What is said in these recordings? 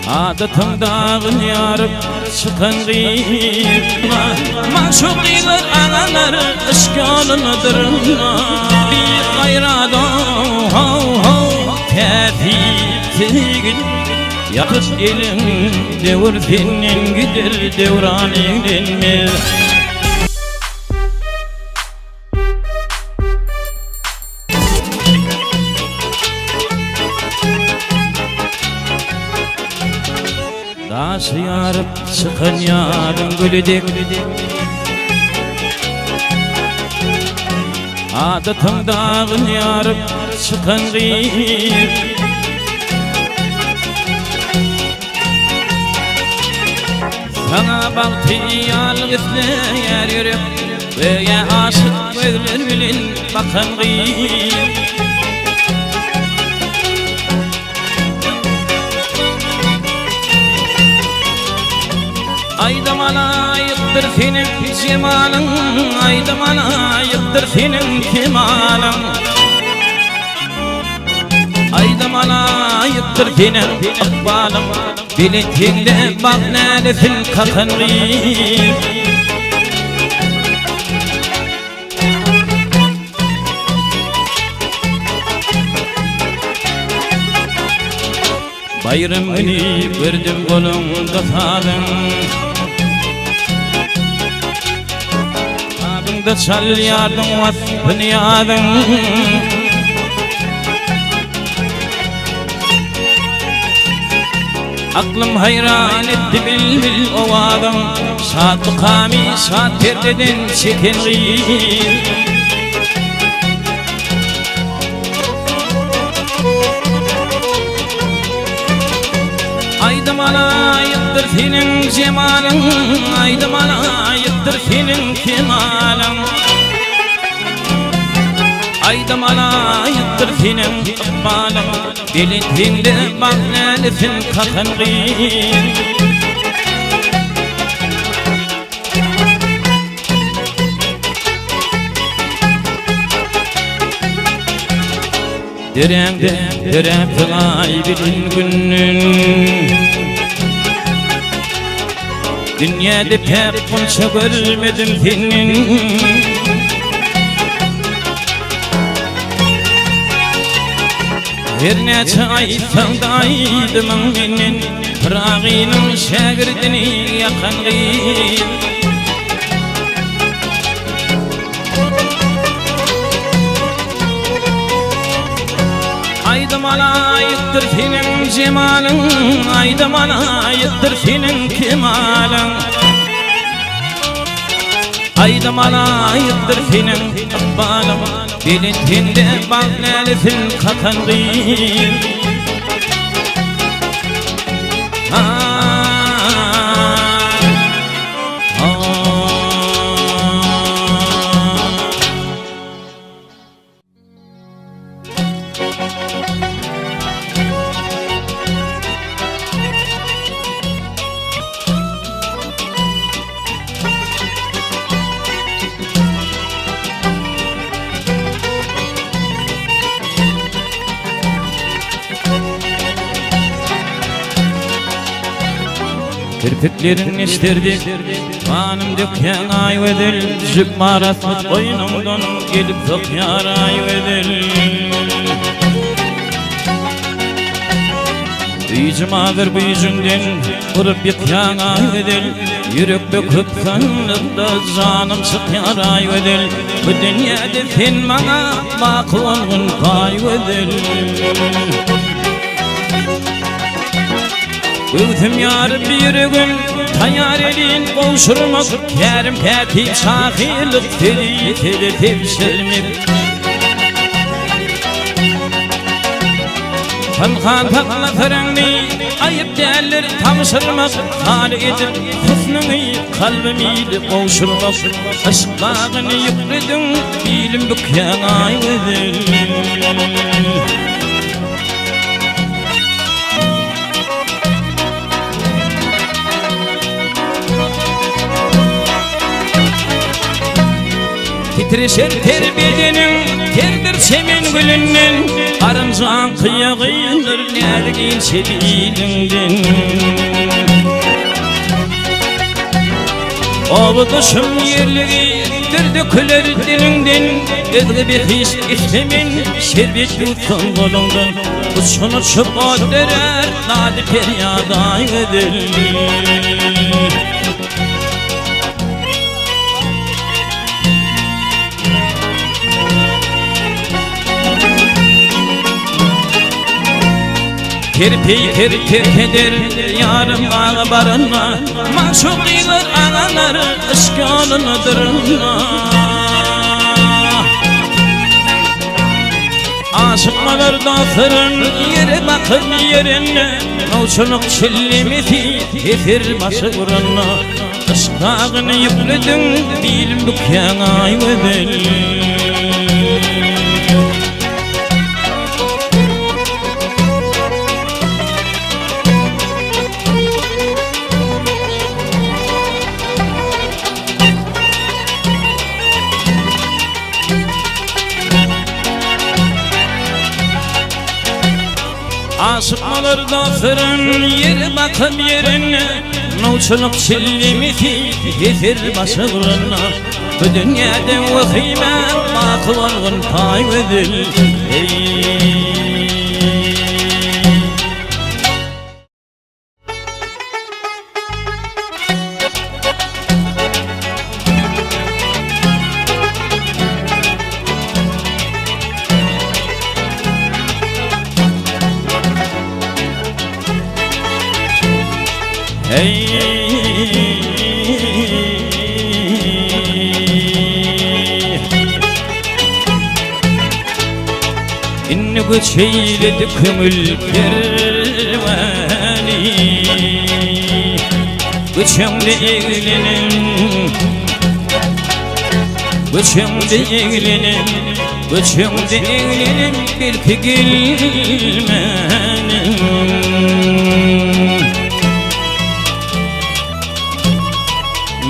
Adatımdağın yarıp çıkan gıyma Maşuqiyler ağaları ışgalınıdır Bir gayrada tefittigin Yakıt elin devur senin gider devranin denmez Daşı yarıp çıkan yarın gülüdek Adatımdağın yarıp çıkan gıyım Sana baktiyal gitler yürüp Böyle aşık gözler bilin bakan gıyım Aydamana ayıptır senin cemalın Aydamana ayıptır senin kemalın Aydamana ayıptır senin akbalın Biletinde bak neredesin kakanlıyım Bayramını verdim kolumda sağdım Abimde çal yardım vasfını yardım Aklım hayran etti bil bil o adam Şad kami şad perdeden çeken gıyım Aydamana ayıptır senin cemalın Aydamana ayıptır senin kemalın Aydamana ayıptır senin akbalın Biletinde bak neredesin kakan gıyım Deremde deremde aybedin günün Dünyada pek konuşa görmedim senin Her neçe ay sevdaydım benim Pırağının şagirdini yakan gıyım Aydamana ayıptır senin cemalın Aydamana ayıptır senin kemalın Aydamana ayıptır senin akbalın Biletinde bak neredesin kakan gıyım Kirpiklerin iştirdi Kanım döken ay vedil Düşüp marasmat boynumdan Gelip sokyar ay vedil Büyücüm ağır büyücünden Vurup yıkyan ay vedil Yürek döküp sanlıkta Canım çıkar ay vedil Bu dünyada sen bana Bakı olgun kay vedil Öğütüm yarı bir gün Tayar elin konuşurmak Kerim katip şahirlik Tedi tevşirmek Tankan takla fırını Ayıp değerler tanışırmak Hali edip husnını Kalbimi konuşurmak Aşklarını yıkredin Bilim bükyan ayvedir Titreşer terbiyenin terdir semin gülünden Arımzan kıyağındır nergin sebilinden Avuduşum yerliği döküler dilinden Edli bir his istemin şerbet yutsan kolundan Uçunu çıpa derer nadi feryada edil Kirpi terk eder yarım bağı barınma Maşukiler ağaları ışkanını dırınma Aşıkmalarda fırın yere bakın yerine Nauçuluk çillimeti efir başı vurunna Işkağını yükledin bilim dükkan ayvedel Aşıkmalarda fırın yeri bakım yerine Nauçuluk çillimeti yetir başı vuruna Bu dünyada vahime makı vargın payvedil Hey İnni güçeyledi kümül kervani Güçümde eğlenin Güçümde eğlenin Güçümde eğlenin bir gelmenin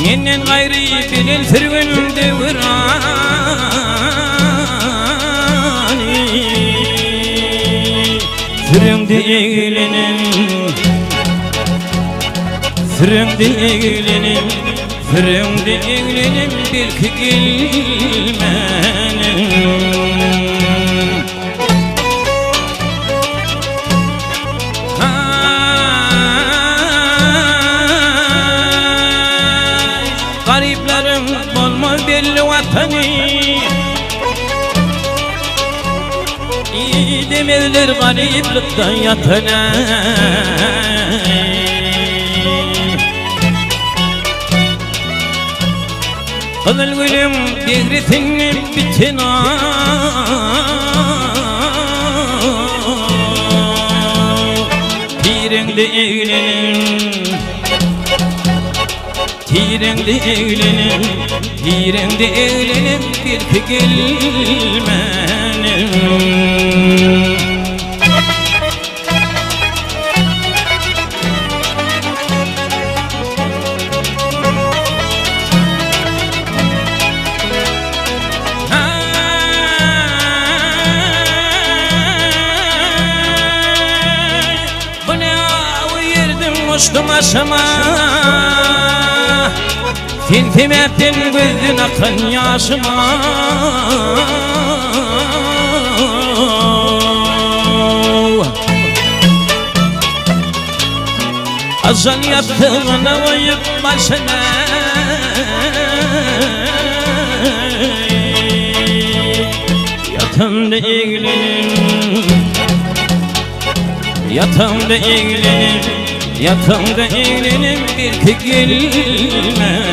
Yenen gayrı bilil firvin devrani Firvinde eğlenin Firvinde eğlenin Firvinde eğlenin belki gelmenin Gariplerim olma belli vatanı İyi demezler gariplikten yatana Kızıl gülüm devretinin bitina Tirende eğlenin Tirende eğlenin Tirende eğlenin bir gelmenin Bu ne av yerdim uçtum aşama Tintim ettin gözün akın yaşıma Azal yaptığına vayıp başına Yatağımda eğlenin Yatağımda eğlenin Yatağımda eğlenin bir gelmenin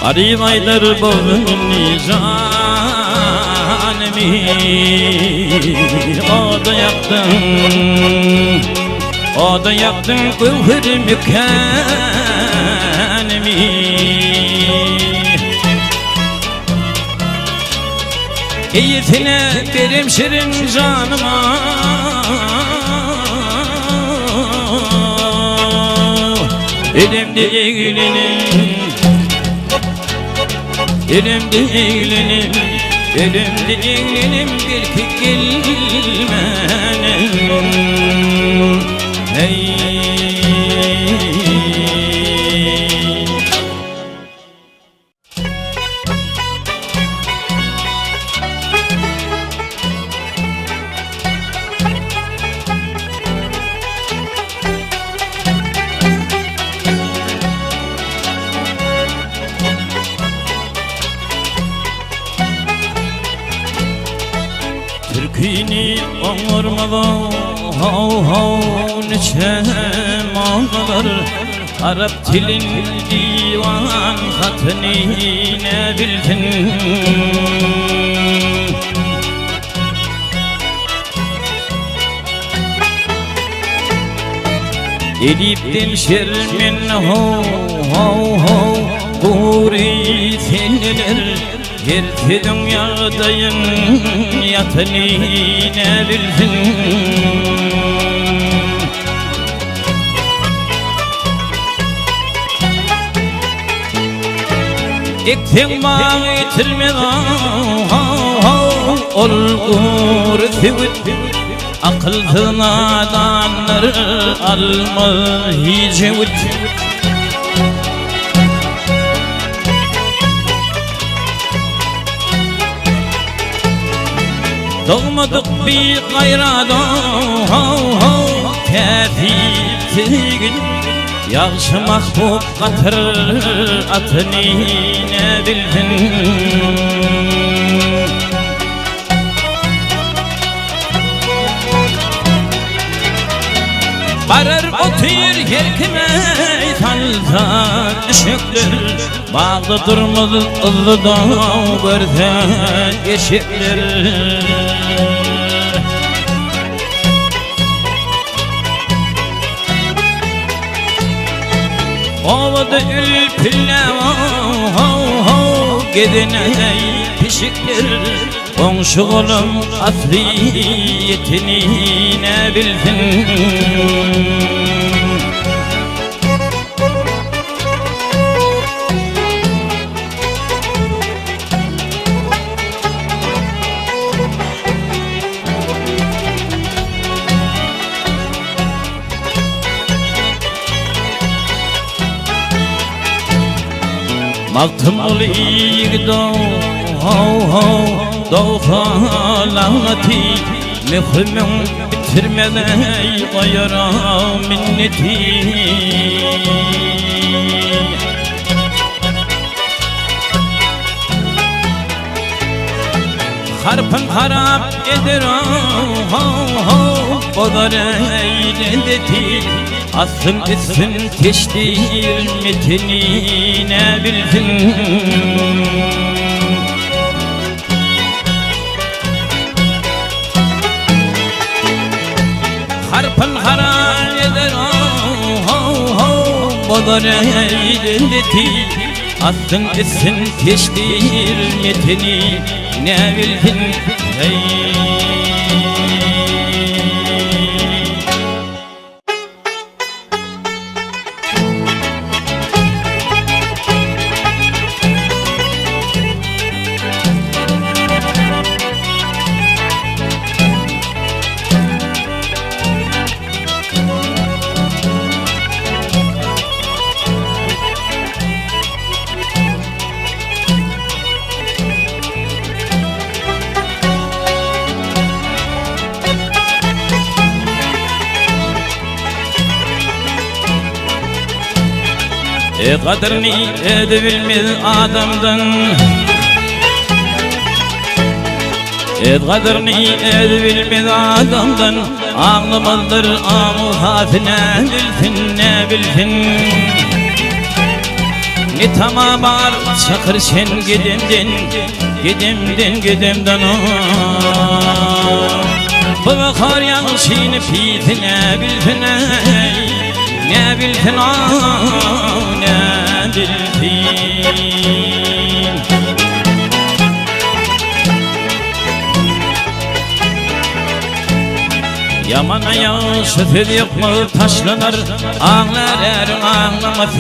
Arif aylar bozun nizanemi O da yaptın O da yaptın gülhür mükenimi keyfine benim şirin canıma. Elimde eğlenim, elimde eğlenim, elimde eğlenim bir kek gelmenim. Hey. Türkini anırmadan hav hav neçe mağlar Arap dilin divan hatını ne bildin Elif'ten şermin hav hav hav Buri senler Gerçi dünyadayın yatını ne bilsin Ekten bağ yitirmeden Olgur sevit Akıllı nadanlar alma hicevit Doğmadık bir gayradan Kefip tigin Yağışı mahbub katır Atını ne bildin Barar otur yerkime Talta düşükler Bağlı durmalı ıllıdan Görsen yeşikler Ovada ülpille Gidin ey pişikler Komşu oğlum asliyetini ne bilsin Maltım ol iğdo Doğfa laneti Mühümün bitirmeden Ayara minneti Harpın harap eder Bodar eylendeti Asın etsin teştir metini ne bildin Harpın haral eder Bodar eylendeti Asın etsin teştir metini ne bildin Hey Kadrini edebilmez adamdan Kadrini edebilmez adamdan Ağlamalıdır amuhatı ne bilsin ne bilsin Ne tamam var çakır sen gidemden Bu bakar yağışını piti ne bilsin ne bilsin ne bilsin Yaman ayağı söfür yapma taşlanır. Ağlar erin ağlaması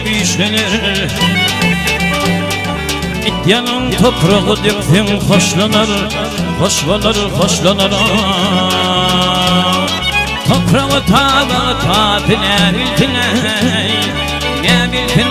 büyüşlenir. İtyanın toprağı döksün hoşlanır. Toprağı tabi ne bilsin ne bilsin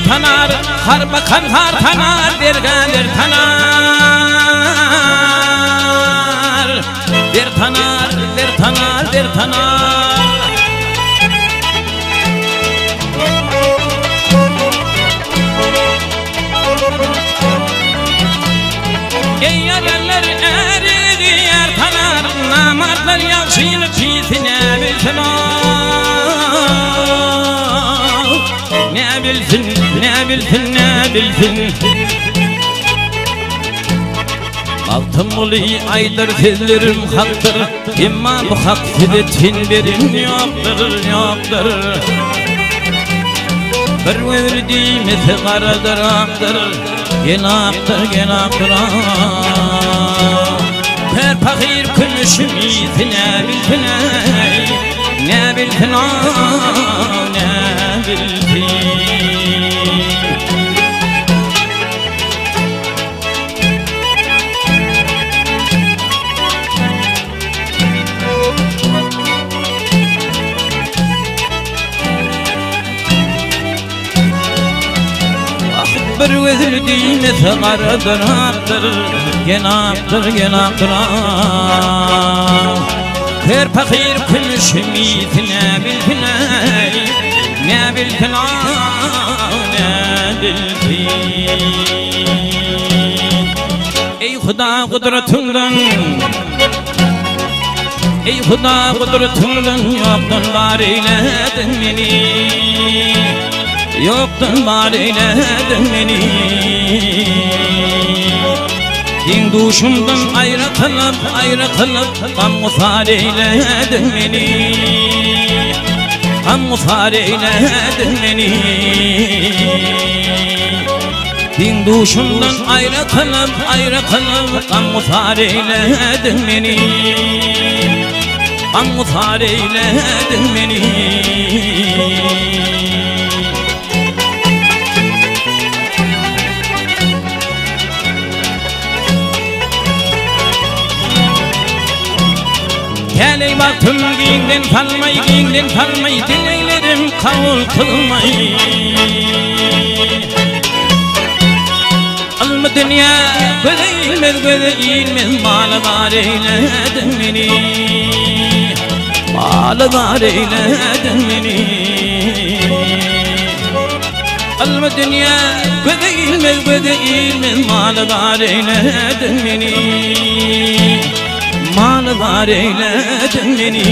tanar, har bakan har tanar, derganer tanar, der tanar. Ey yalanlar eridi yer tanar, namartlar yavşini pisine bilsin. Ne bilsin Altın muli aydır sezlerim haktır. İmma bu hak sidetin berim yoktur. Bir verdiğimiz karadır aktır. Gene aktır Her fakir kümüşüm iyisi ne bilsin Bir verdiğimiz karadır aktır. Gene aktır Her fakir kümüşüm iyisi ne bilsin Ey Huda kudretundan yoktan var eyledin beni. Din duşumdan ayrı kalıp Gamgufar eyledin beni. Din duşumdan ayrı kalıp Gamgufar eyledin beni. Geley baktım giyinden kalmay Dileylerim kavul kılmay Alma dünya gözeylmez Malıgar eyledin beni Alma dünya gözeylmez Malıgar eyledin beni Malıgar eyledin beni.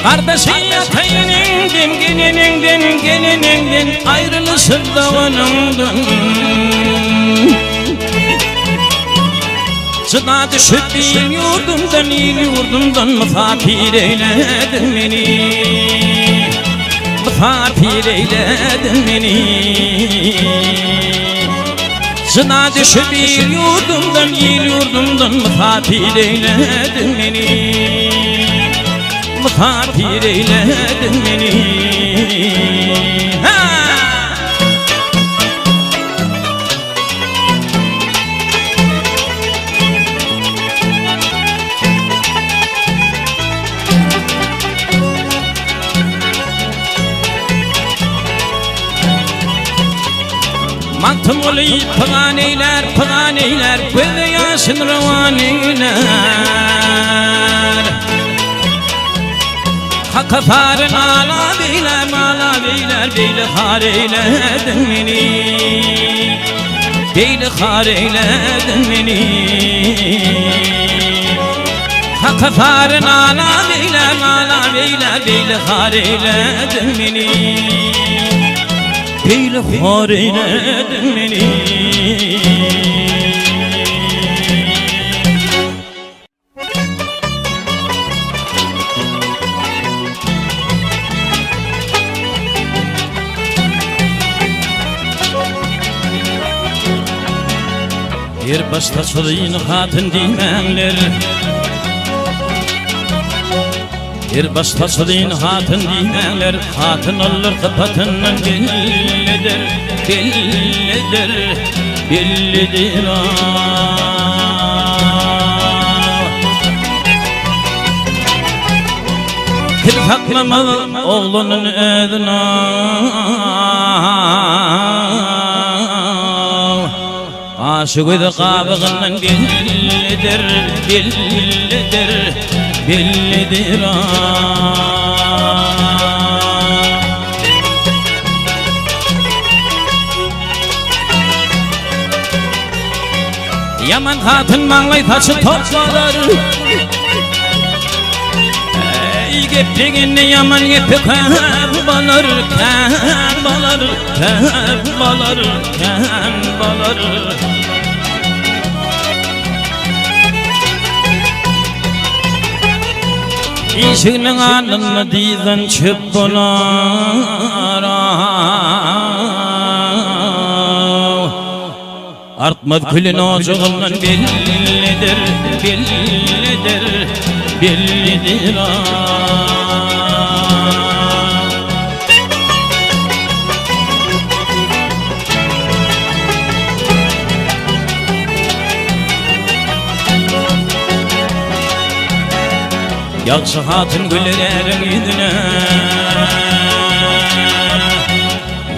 Kardeşi yatayınından gelininden ayrılışır davanından Sıda düşüp il yurdumdan Mısafir eyledin beni Sıda düşüp il yurdumdan Mısafir eyledin beni Maktım olayı pıgan eyler Göze yaşın revan eyler Hakka farın ala beyler mala beyler beyli har eyledin beni Beyli har eyledin beni Hakka farın ala beyler mala beyler beyli har eyledin beni Beyli har eyledin beni Yer başta solayın hatın dimenler Yer başta solayın hatın dimenler Hatın olur kapatının bellidir Bellidir Bellidir Kırfaklama oğlunun ödünü Aşık ödü qabığının bellidir, bellidir, bellidir Yaman hatın manlay taşı toplar Gepligini yaman gepi kâr balar, kâr balar, kâr balar, kâr balar İşinin alını dizden çöp bular Artmaz külün ocuğundan bellidir, bellidir, bellidir Yakşı hatın güllerin yüzüne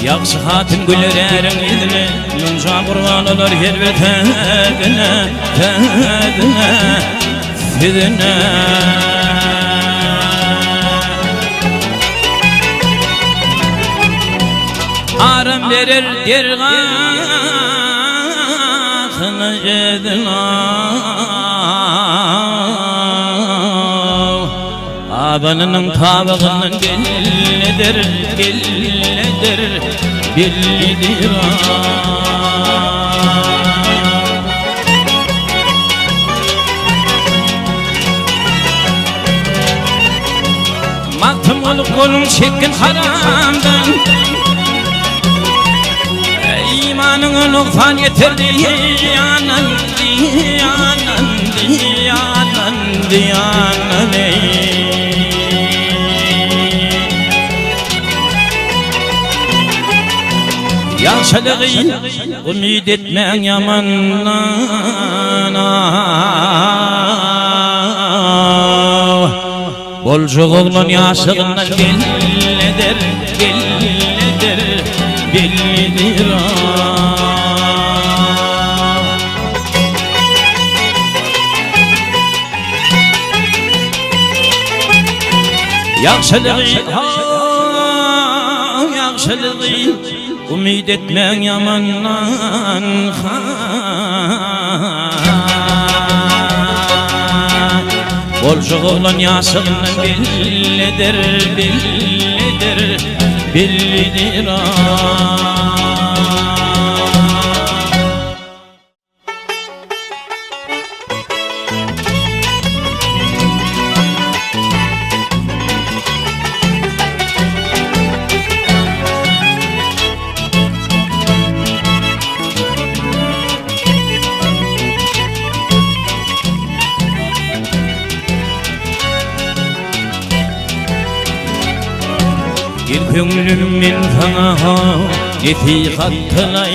Yakşı hatın güllerin yüzüne Nunca kurban olur her bir tedine Tedine Fidine Aram verir dergahını edine Abanının tabağının bellidir, bellidir, bellidir Maktım olup kolum çekin haramdan İmanın noksan yetirdi yanan diyanan diyanan diyanan Yaşadığı ümid etmen yamandan Bolcu oğlun yaşığından bellidir, bellidir, bellidir Yaşadığı Ümid etmen yamandan Bolcu oğlan yaşığından bellidir, bellidir, bellidir Gönlümün sana nefîkat kılay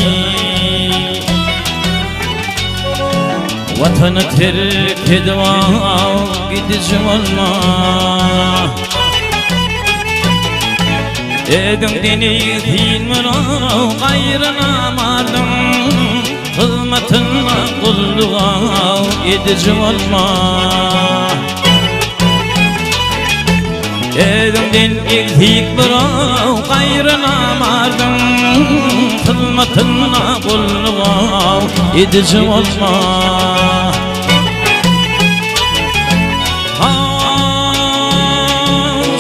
Vatanı terk edva gidici olma Edin deni hilmına gayrına mardım Hizmetine kulluğa gidici olma Evimden ilhik birav gayrılamadın Hizmetine kulluğa edici olma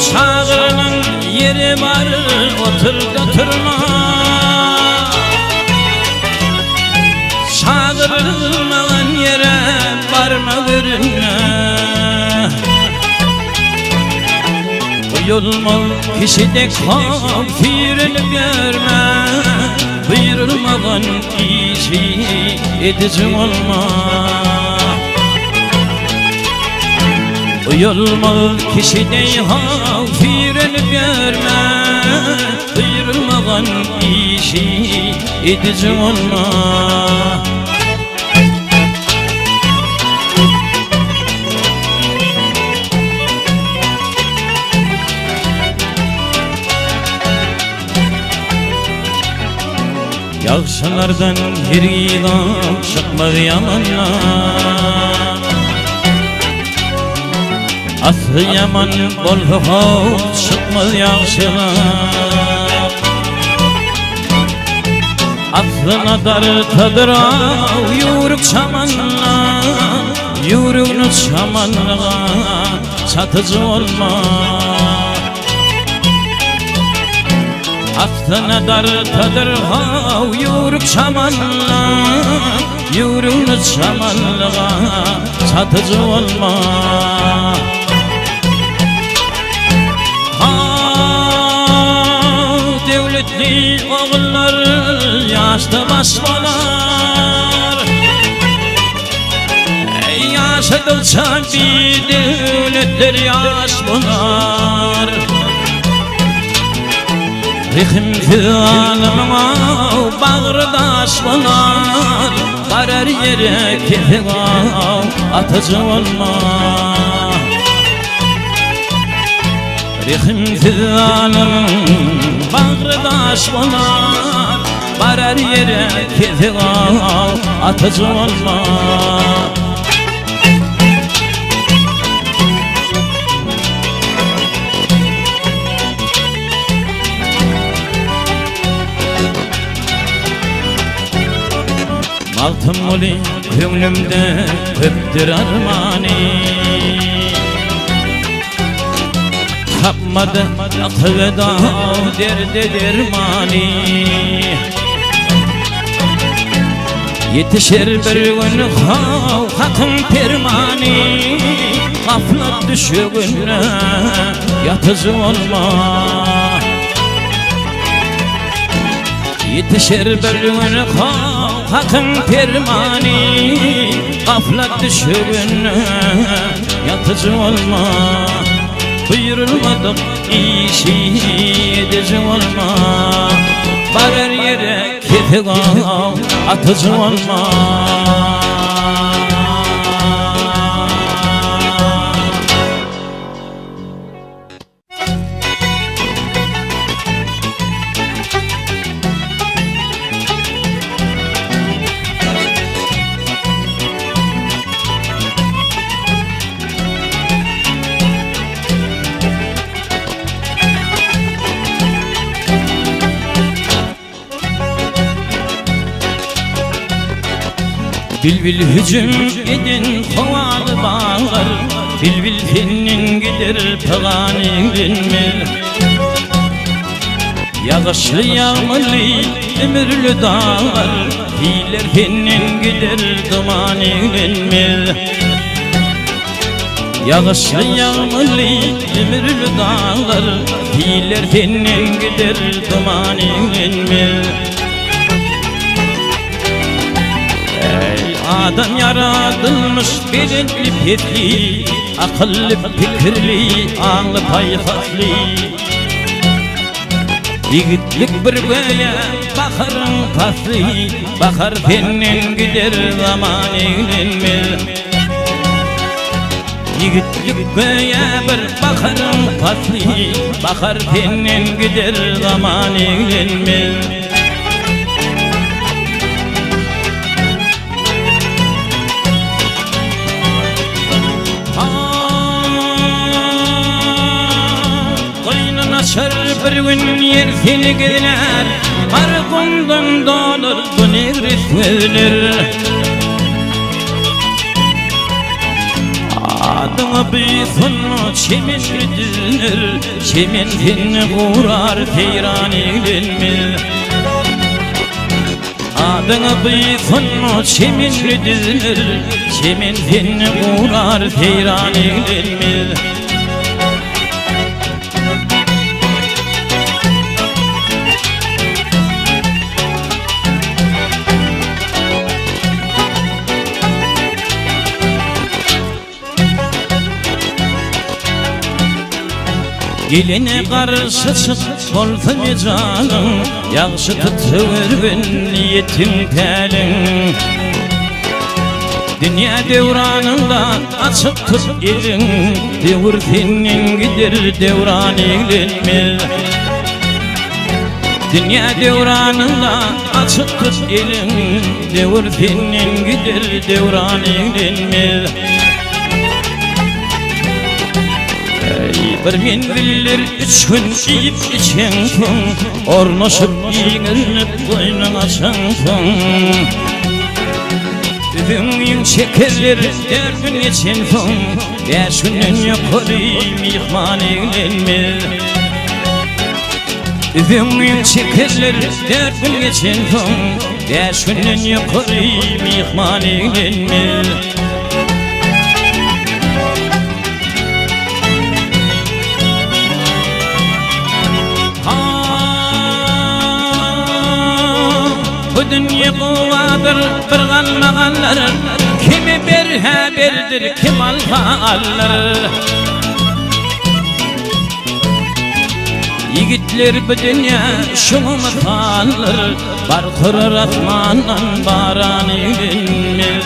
Şağırının yeri var otur götürme Şağırılmayan yere varma görünme Uyulmalı kişide kafirini görme Buyurulmadan işi edici olma Uyulmalı kişide kafirini görme Buyurulmadan işi edici olma Yaxşılardan yeriğidan çıkmadı yamanlar Aslı yaman bolluğu çıkmadı yaxşılar Aslına dartadır yürük çamanlar Yürüğünü çamanlığa satıcı olma Aslına dartadır yürük çamanlar Yürüğünü çamanlığa satıcı olma Devletli oğullar yaşta basmalar Yaşadıkça bir devletler yaş bular Rihim fidanıma bağırdaş bular Karar yere kefiga atıcı olma Rihim fidanım bağırdaş bular Karar yere kefiga atıcı olma Altın muli gönlümde köptür armani Tapmadı akıveda derde dermani Yetişir bir gün hakkın permani Gaflat düşüğüne yatıcı olma Yetişir bir gün hakkın permani Gaflat düşüğüne yatıcı olma Buyurulmadık işi edici olma Barar yere kefiga atıcı olma Bilbil hücum edin kovalı bağlar Bilbil finnin gider pağanilmir Yağışlı yağmurlu ömürlü dağlar Hiler finnin gider dumanilmir Yağışlı yağmurlu ömürlü dağlar Hiler finnin gider dumanilmir Adam yaratılmış bilinçli pirli Akıllı fikirli, ağlı payfaslı Yigitlik bir böyle bakarın paslı Bakar senin gider zaman eğlenmez Yigitlik böyle bir bakarın paslı Bakar senin gider zaman eğlenmez yer seni gidiler Argımdan dolar bu negris verilir Adıma bir sonu çemin dizinir Çemin seni uğrar seyran eğlenmez Adıma bir sonu çemin dizinir Çemin seni uğrar seyran eğlenmez Geline karşı çık olsa bir canım Yaxşı tutuver niyetin pelin Dünya devranında açık tut elin Devur senin gider devran eğlenmez Dünya devranında açık tut elin Devur senin gider devran eğlenmez Bir mendiller 3 gün yiyip içen soň Ornaşıp iňirinip boynuna açan Üzüňiň şekerleri 4 gün geçen soň 5 günden ýokary mihman eýlenmez Üzüňiň şekerleri 4 gün geçen soň 5 günden ýokary mihman eýlenmez Bu dünya kuvadır bir galmağanlar Kimi bir haberdir kim alır Yigitler bu dünya şunu mısalır Bar kurar asmandan baran eğlenmez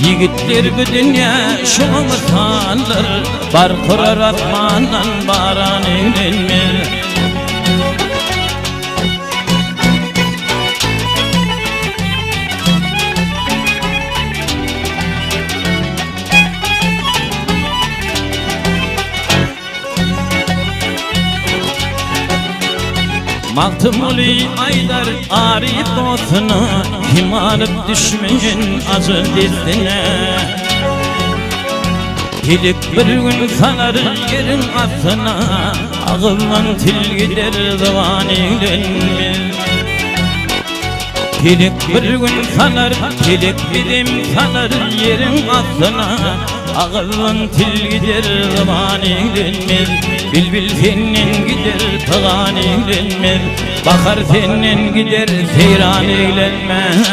Yigitler bu dünya şunu mısalır Bar kurar asmandan baran eğlenmez Maltımuli aydar arayıp dostunu Kim alıp düşmeyin acı dizine Gelip bir gün sanar yerin aslına Ağızdan til gider zaman eğlenmez Gelip bir gün sanar, gelip birim sanar yerin aslına Ağızdan til gider zaman eğlenmez Bilbil senin gider tağan eğlenmez Bakar senin gider seyran eğlenmez